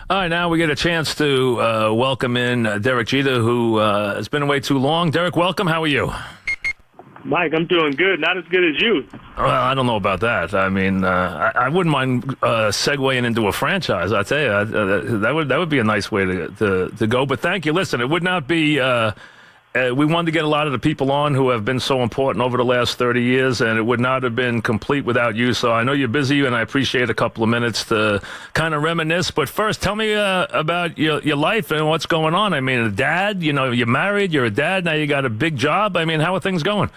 All right, now we get a chance to welcome in Derek Jeter, who has been away too long. Derek, welcome. How are you? Mike, I'm doing good. Not as good as you. Well, I don't know about that. I mean, I wouldn't mind segueing into a franchise. I tell you, that would be a nice way to go. But thank you. Listen, it would not be. We wanted to get a lot of the people on who have been so important over the last 30 years, and it would not have been complete without you. So I know you're busy, and I appreciate a couple of minutes to kind of reminisce. But first, tell me about your life and what's going on. I mean, a dad, you're married, you're a dad, now you got a big job. I mean, how are things going?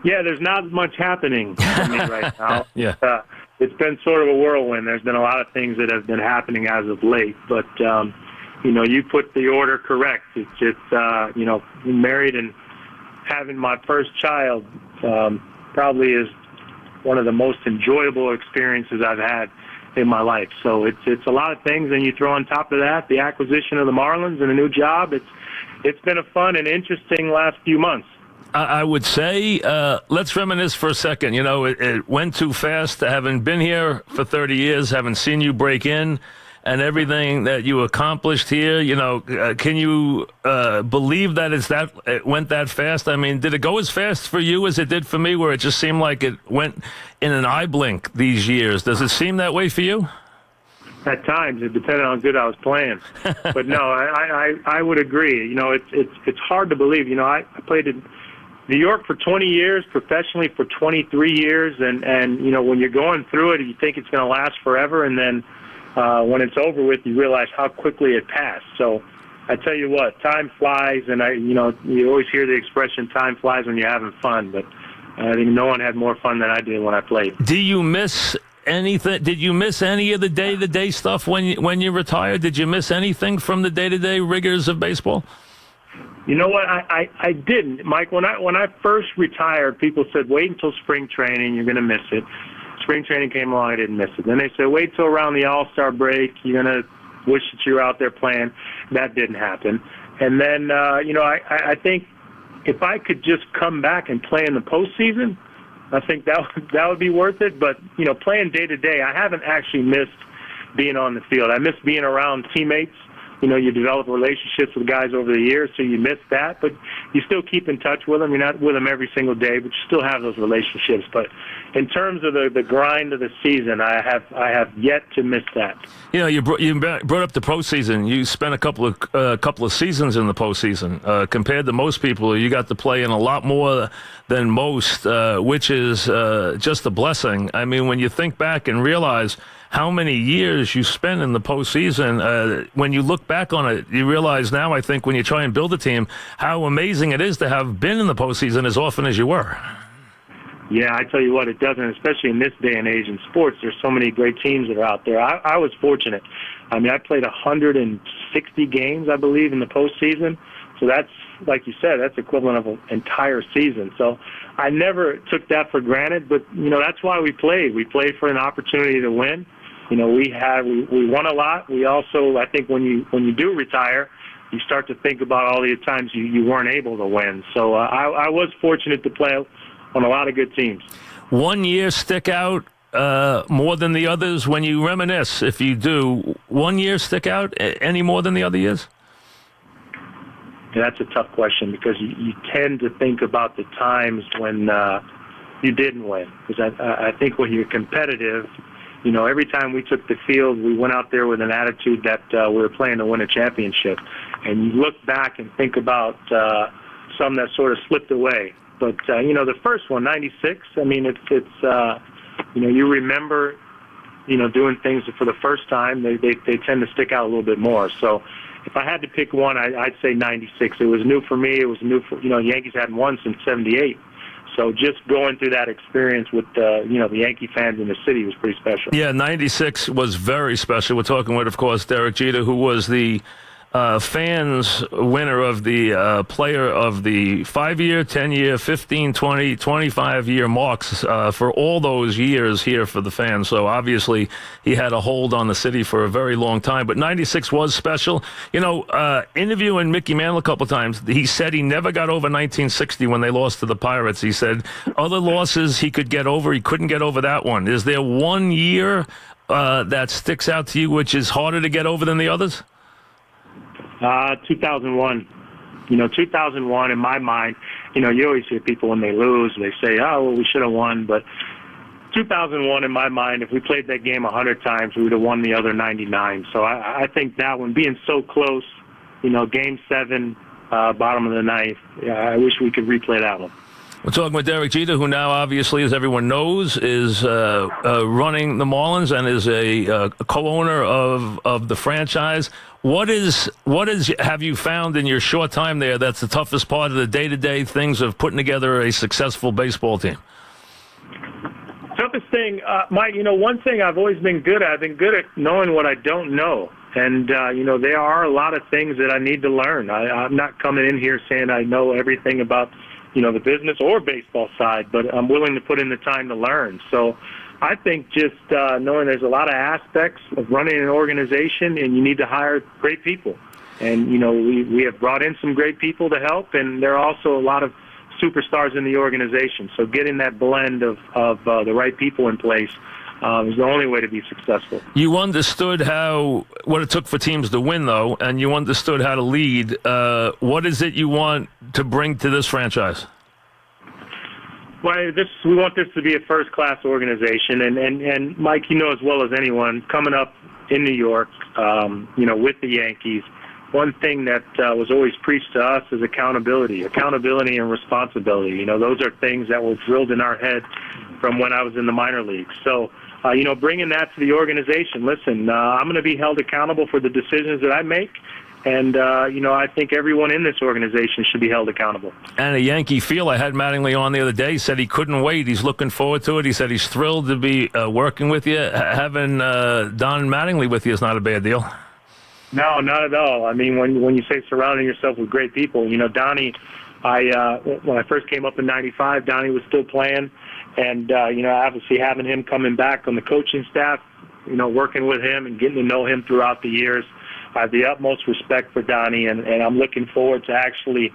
Yeah, there's not much happening for me right now. Yeah. It's been sort of a whirlwind. There's been a lot of things that have been happening as of late, but you put the order correct. It's married and having my first child probably is one of the most enjoyable experiences I've had in my life. So it's a lot of things, and you throw on top of that the acquisition of the Marlins and a new job. It's been a fun and interesting last few months. I would say, let's reminisce for a second. It went too fast. Having been here for 30 years, having seen you break in, and everything that you accomplished here, can you believe that it went that fast? I mean, did it go as fast for you as it did for me, where it just seemed like it went in an eye blink these years? Does it seem that way for you? At times, it depended on how good I was playing. But no, I would agree. It's hard to believe. I played in New York for 20 years, professionally for 23 years, and when you're going through it, you think it's going to last forever, and then when it's over with, you realize how quickly it passed. So I tell you what, time flies, and you always hear the expression "time flies when you're having fun." But I think no one had more fun than I did when I played. Do you miss anything? Did you miss any of the day-to-day stuff when you retired? Did you miss anything from the day-to-day rigors of baseball? You know what? I didn't, Mike. When I first retired, people said, "Wait until spring training, you're going to miss it." Spring training came along, I didn't miss it. Then they said, "Wait till around the All-Star break, you're going to wish that you were out there playing." That didn't happen. And then, I think if I could just come back and play in the postseason, I think that would be worth it. But playing day to day, I haven't actually missed being on the field. I miss being around teammates. You develop relationships with guys over the years, so you miss that, but you still keep in touch with them. You're not with them every single day, but you still have those relationships. But in terms of the grind of the season, I have yet to miss that. You brought up the postseason. You spent a couple of seasons in the postseason. Compared to most people, you got to play in a lot more than most, which is just a blessing. I mean, when you think back and realize how many years you spent in the postseason, when you look back on it, you realize now, I think, when you try and build a team, how amazing it is to have been in the postseason as often as you were. Yeah, I tell you what, it doesn't, especially in this day and age in sports. There's so many great teams that are out there. I was fortunate. I mean, I played 160 games, I believe, in the postseason. So that's, like you said, that's equivalent of an entire season. So I never took that for granted, but, that's why we played. We played for an opportunity to win. We won a lot. We also, I think when you do retire, you start to think about all the times you weren't able to win. So I was fortunate to play on a lot of good teams. One year stick out more than the others when you reminisce? If you do, one year stick out any more than the other years? That's a tough question because you tend to think about the times when you didn't win. Because I think when you're competitive, every time we took the field, we went out there with an attitude that we were playing to win a championship. And you look back and think about some that sort of slipped away. But, the first one, 96, I mean, it's you remember, doing things for the first time, they tend to stick out a little bit more. So if I had to pick one, I'd say 96. It was new for me. It was new for, Yankees hadn't won since 78. So just going through that experience with, the Yankee fans in the city was pretty special. Yeah, 96 was very special. We're talking with, of course, Derek Jeter, who was the fans winner of the player of the 5-year, 10-year, 15, 20, 25-year marks for all those years here for the fans. So obviously he had a hold on the city for a very long time. But 96 was special. Interviewing Mickey Mantle a couple of times, he said he never got over 1960 when they lost to the Pirates. He said other losses he could get over. He couldn't get over that one. Is there one year that sticks out to you, which is harder to get over than the others? 2001. 2001 in my mind, you always hear people when they lose, they say, oh, well, we should have won. But 2001 in my mind, if we played that game 100 times, we would have won the other 99. So I think that one, being so close, Game 7, bottom of the ninth, I wish we could replay that one. We're talking with Derek Jeter, who now, obviously, as everyone knows, is running the Marlins and is a co-owner of the franchise. What have you found in your short time there that's the toughest part of the day-to-day things of putting together a successful baseball team? Toughest thing, Mike, one thing I've always been good at, I've been good at knowing what I don't know. And, there are a lot of things that I need to learn. I'm not coming in here saying I know everything about the business or baseball side, but I'm willing to put in the time to learn. So I think just knowing there's a lot of aspects of running an organization, and you need to hire great people. And, we have brought in some great people to help, and there are also a lot of superstars in the organization. So getting that blend of the right people in place is the only way to be successful. You understood what it took for teams to win, though, and you understood how to lead. What is it you want to bring to this franchise? Well, we want this to be a first-class organization, and Mike, as well as anyone, coming up in New York, with the Yankees, one thing that was always preached to us is accountability and responsibility. Those are things that were drilled in our head from when I was in the minor leagues. So, bringing that to the organization, listen, I'm going to be held accountable for the decisions that I make. And, I think everyone in this organization should be held accountable. And a Yankee feel. I had Mattingly on the other day. He said he couldn't wait. He's looking forward to it. He said he's thrilled to be working with you. Having Don Mattingly with you is not a bad deal. No, not at all. I mean, when you say surrounding yourself with great people, Donnie, when I first came up in '95, Donnie was still playing. And, obviously having him coming back on the coaching staff, working with him and getting to know him throughout the years, I have the utmost respect for Donnie, and I'm looking forward to actually,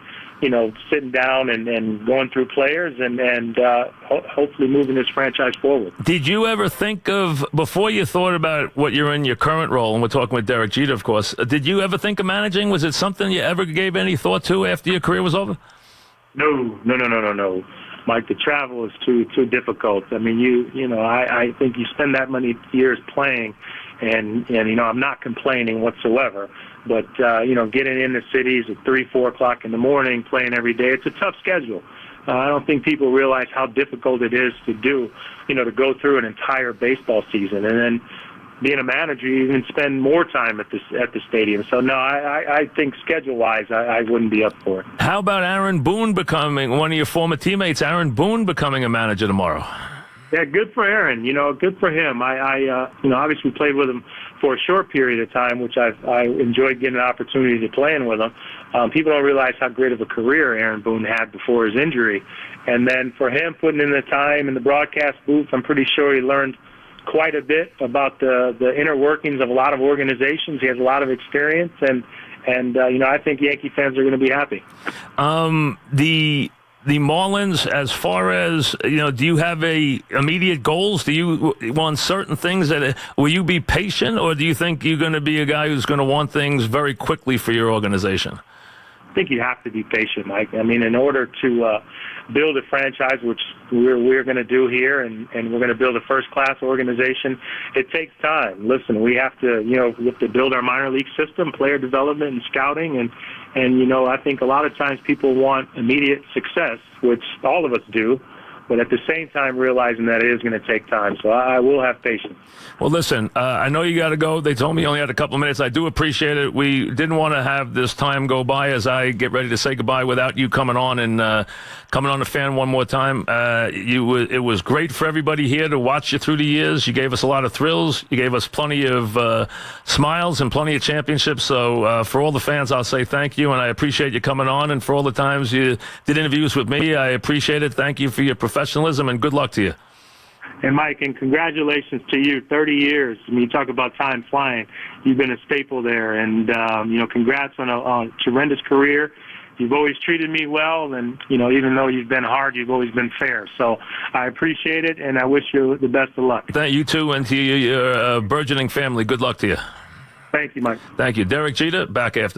sitting down and going through players and hopefully moving this franchise forward. Did you ever think of, before you thought about what you're in your current role, and we're talking with Derek Jeter, of course, did you ever think of managing? Was it something you ever gave any thought to after your career was over? No. Mike, the travel is too difficult. I mean, I think you spend that many years playing, and I'm not complaining whatsoever. But getting in the cities at 3, 4 o'clock in the morning, playing every day, it's a tough schedule. I don't think people realize how difficult it is to do, to go through an entire baseball season, and then being a manager, you even spend more time at the stadium. So, no, I think schedule-wise, I wouldn't be up for it. How about Aaron Boone becoming one of your former teammates, Aaron Boone becoming a manager tomorrow? Yeah, good for Aaron. Good for him. I obviously played with him for a short period of time, which I enjoyed getting an opportunity to play in with him. People don't realize how great of a career Aaron Boone had before his injury. And then for him putting in the time in the broadcast booth, I'm pretty sure he learned quite a bit about the inner workings of a lot of organizations. He has a lot of experience, and I think Yankee fans are going to be happy. The Marlins, as far as, do you have immediate goals? Do you want certain things will you be patient, or do you think you're going to be a guy who's going to want things very quickly for your organization? I think you have to be patient, Mike. I mean, in order to build a franchise, which we're going to do here, and we're going to build a first-class organization, it takes time. Listen, we have to build our minor league system, player development and scouting, and I think a lot of times people want immediate success, which all of us do, but at the same time realizing that it is going to take time. So I will have patience. Well, listen, I know you got to go. They told me you only had a couple of minutes. I do appreciate it. We didn't want to have this time go by as I get ready to say goodbye without you coming on and coming on the fan one more time. It was great for everybody here to watch you through the years. You gave us a lot of thrills. You gave us plenty of smiles and plenty of championships. So for all the fans, I'll say thank you, and I appreciate you coming on. And for all the times you did interviews with me, I appreciate it. Thank you for your professionalism, and good luck to you. And Mike, and congratulations to you. 30 years. I mean, you talk about time flying. You've been a staple there, and congrats on a tremendous career. You've always treated me well, and, even though you've been hard, you've always been fair. So I appreciate it, and I wish you the best of luck. Thank you, too, and to your burgeoning family. Good luck to you. Thank you, Mike. Thank you. Derek Jeter, back after